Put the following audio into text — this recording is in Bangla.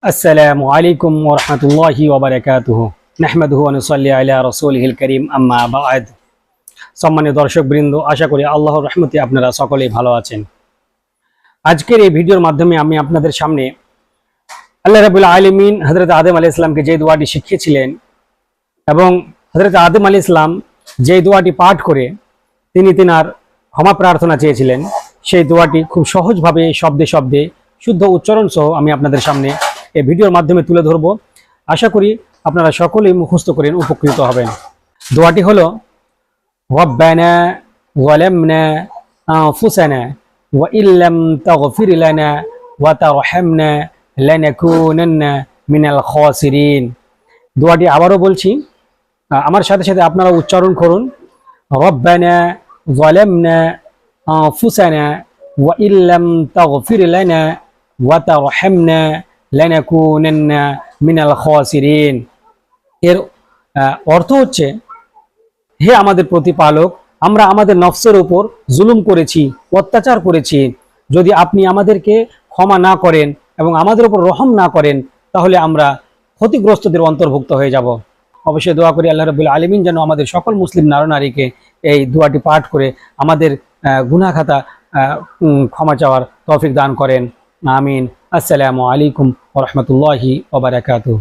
আসসালামু আলাইকুম ওয়া রাহমাতুল্লাহি ওয়া বারাকাতুহু নাহমাদুহু ওয়া নুসাল্লি আলা রাসূলিহিল কারীম আম্মা বা'দ। সম্মানিত দর্শকবৃন্দ, আশা করি আল্লাহর রহমতে আপনারা সকলেই ভালো আছেন। আজকের এই ভিডিওর মাধ্যমে আমি আপনাদের সামনে আল্লাহ রাব্বুল আলামিন হযরত আদম আলাইহিস সালামকে যে দোয়াটি শিখিয়েছিলেন এবং হযরত আদম আলাইহিস সালাম যে দোয়াটি পাঠ করে তিনি তিনার ক্ষমা প্রার্থনা চেয়েছিলেন, সেই দোয়াটি খুব সহজভাবে শব্দে শব্দে শুদ্ধ উচ্চারণ সহ আমি আপনাদের সামনে এই ভিডিওর মাধ্যমে তুলে ধরব। আশা করি আপনারা সকলেই মুখস্থ করেন, উপকৃত হবেন। দোয়াটি হলো রব্বানা যালামনা আনফুসানা ওয়া ইল্লাম তাগফির লানা ওয়া তারহামনা লানাকুনান্না মিনাল খাসিরিন। দোয়াটি আবারও বলছি, আমার সাথে সাথে আপনারা উচ্চারণ করুন। রব্বানা যালামনা আনফুসানা ওয়া ইল্লাম তাগফির লানা ওয়া তারহামনা লানাকুনান্না মিনাল খাসিরিন। এর অর্থ হচ্ছে, হে আমাদের প্রতিপালক, আমরা আমাদের নফসের উপর জুলুম করেছি, অত্যাচার করেছি। যদি আপনি আমাদেরকে ক্ষমা না করেন এবং আমাদের উপর রহম না করেন, তাহলে আমরা ক্ষতিগ্রস্তদের অন্তর্ভুক্ত হয়ে যাব। অবশ্যই দোয়া করি আল্লাহ রাব্বুল আলামিন যেন আমাদের সকল মুসলিম নারীকে এই দোয়াটি পাঠ করে আমাদের গুনাহ খাতা ক্ষমা চাওয়ার তৌফিক দান করেন। আমিন। আসসালামু আলাইকুম ওয়া রাহমাতুল্লাহি ওয়া বারাকাতুহু।